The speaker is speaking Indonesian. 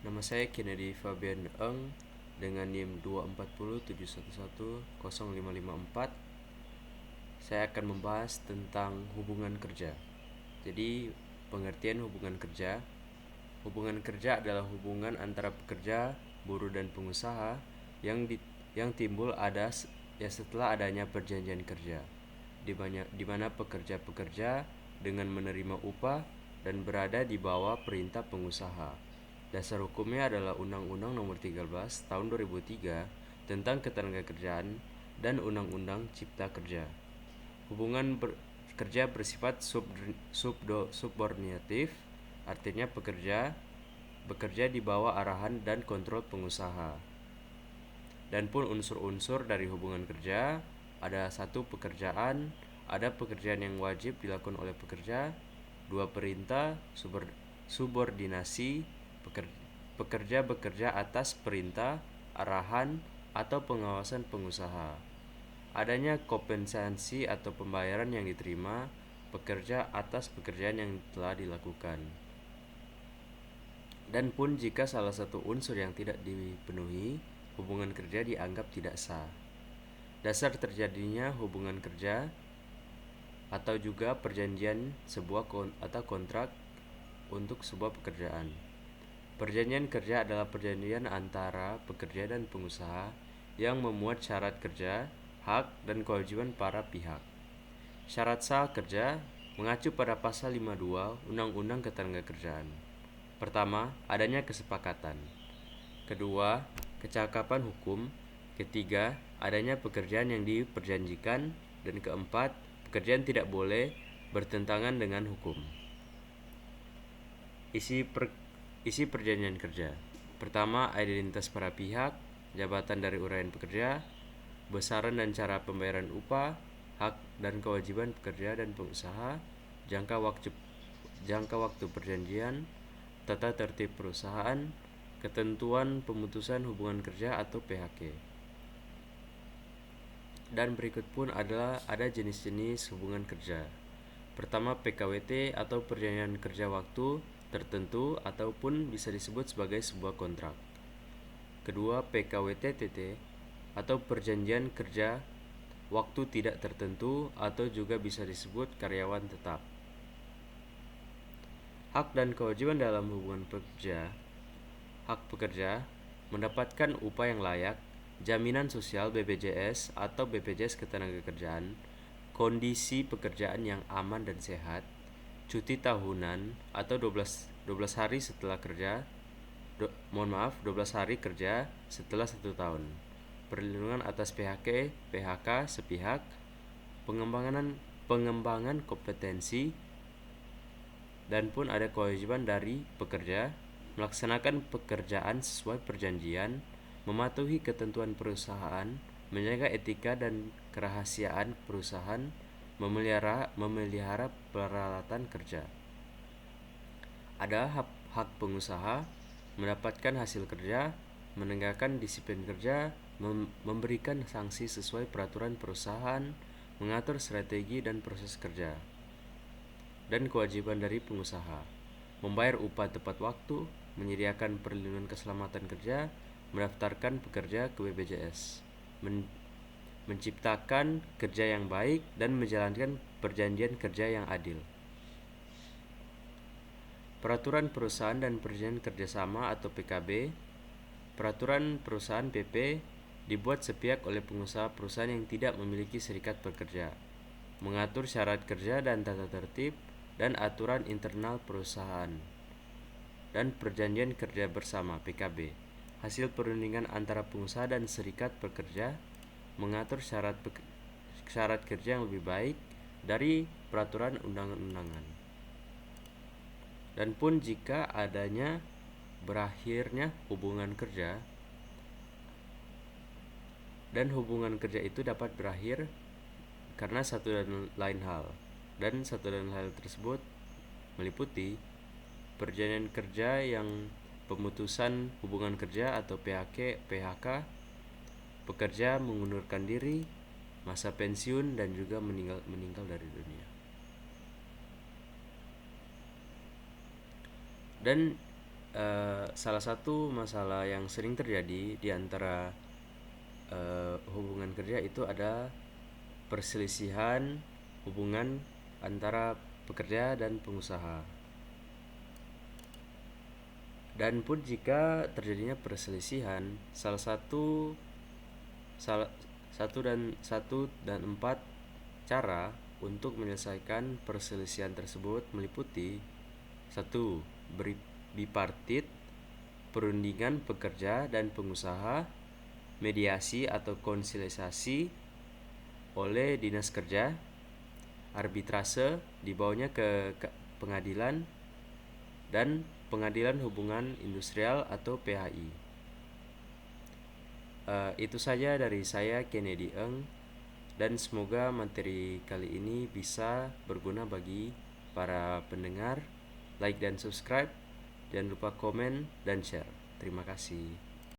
Nama saya Kennedy Fabian Eng dengan NIM 24071105554. Saya akan membahas tentang hubungan kerja. Jadi, pengertian hubungan kerja. Hubungan kerja adalah hubungan antara pekerja, buruh dan pengusaha yang timbul setelah adanya perjanjian kerja, di mana pekerja dengan menerima upah dan berada di bawah perintah pengusaha. Dasar hukumnya adalah Undang-Undang Nomor 13 Tahun 2003 tentang Ketenagakerjaan dan Undang-Undang Cipta Kerja. Hubungan kerja bersifat subordinatif, artinya bekerja di bawah arahan dan kontrol pengusaha. Dan pun unsur-unsur dari hubungan kerja ada ada pekerjaan yang wajib dilakukan oleh pekerja, 2 perintah, subordinasi, pekerja bekerja atas perintah, arahan, atau pengawasan pengusaha. Adanya kompensasi atau pembayaran yang diterima pekerja atas pekerjaan yang telah dilakukan. Dan pun jika salah satu unsur yang tidak dipenuhi, hubungan kerja dianggap tidak sah. Dasar terjadinya hubungan kerja atau juga perjanjian atau kontrak untuk sebuah pekerjaan. Perjanjian kerja adalah perjanjian antara pekerja dan pengusaha yang memuat syarat kerja, hak, dan kewajiban para pihak. Syarat sah kerja mengacu pada pasal 52 Undang-Undang Ketenagakerjaan. Pertama, adanya kesepakatan. Kedua, kecakapan hukum. Ketiga, adanya pekerjaan yang diperjanjikan. Dan keempat, pekerjaan tidak boleh bertentangan dengan hukum. Isi perjanjian kerja. Pertama, identitas para pihak, jabatan dari uraian pekerja, besaran dan cara pembayaran upah, hak dan kewajiban pekerja dan pengusaha, jangka waktu perjanjian, tata tertib perusahaan, ketentuan pemutusan hubungan kerja atau PHK. Dan berikut pun ada jenis-jenis hubungan kerja. Pertama, PKWT atau perjanjian kerja waktu tertentu ataupun bisa disebut sebagai sebuah kontrak. Kedua, PKWT-TT atau perjanjian kerja waktu tidak tertentu atau juga bisa disebut karyawan tetap. Hak dan kewajiban dalam hubungan pekerja. Hak pekerja mendapatkan upah yang layak, jaminan sosial BPJS atau BPJS Ketenagakerjaan, kondisi pekerjaan yang aman dan sehat, cuti tahunan atau 12 hari setelah kerja. 12 hari kerja setelah 1 tahun. Perlindungan atas PHK sepihak, pengembangan kompetensi, dan pun ada kewajiban dari pekerja melaksanakan pekerjaan sesuai perjanjian, mematuhi ketentuan perusahaan, menjaga etika dan kerahasiaan perusahaan, memelihara peralatan kerja. Ada hak pengusaha mendapatkan hasil kerja, menegakkan disiplin kerja, memberikan sanksi sesuai peraturan perusahaan, mengatur strategi dan proses kerja. Dan kewajiban dari pengusaha membayar upah tepat waktu, menyediakan perlindungan keselamatan kerja, mendaftarkan pekerja ke BPJS, menciptakan kerja yang baik, dan menjalankan perjanjian kerja yang adil. Peraturan Perusahaan dan Perjanjian Kerjasama atau PKB. Peraturan perusahaan PP dibuat sepihak oleh pengusaha perusahaan yang tidak memiliki serikat pekerja, mengatur syarat kerja dan tata tertib dan aturan internal perusahaan. Dan Perjanjian Kerja Bersama PKB, hasil perundingan antara pengusaha dan serikat pekerja, mengatur syarat kerja yang lebih baik dari peraturan undang-undangan. Dan pun jika adanya berakhirnya hubungan kerja, dan hubungan kerja itu dapat berakhir karena satu dan lain hal, dan satu dan hal tersebut meliputi perjanjian kerja yang pemutusan hubungan kerja atau PHK, pekerja mengundurkan diri, masa pensiun, dan juga meninggal dari dunia. Dan salah satu masalah yang sering terjadi di antara hubungan kerja itu ada perselisihan hubungan antara pekerja dan pengusaha. Dan pun jika terjadinya perselisihan, salah satu dan empat cara untuk menyelesaikan perselisihan tersebut meliputi: satu, bipartit, perundingan pekerja dan pengusaha, mediasi atau konsiliasi oleh dinas kerja, arbitrase dibawanya ke pengadilan, dan pengadilan hubungan industrial atau PHI. Itu saja dari saya, Kennedy Eng, dan semoga materi kali ini bisa berguna bagi para pendengar. Like dan subscribe, jangan lupa komen dan share. Terima kasih.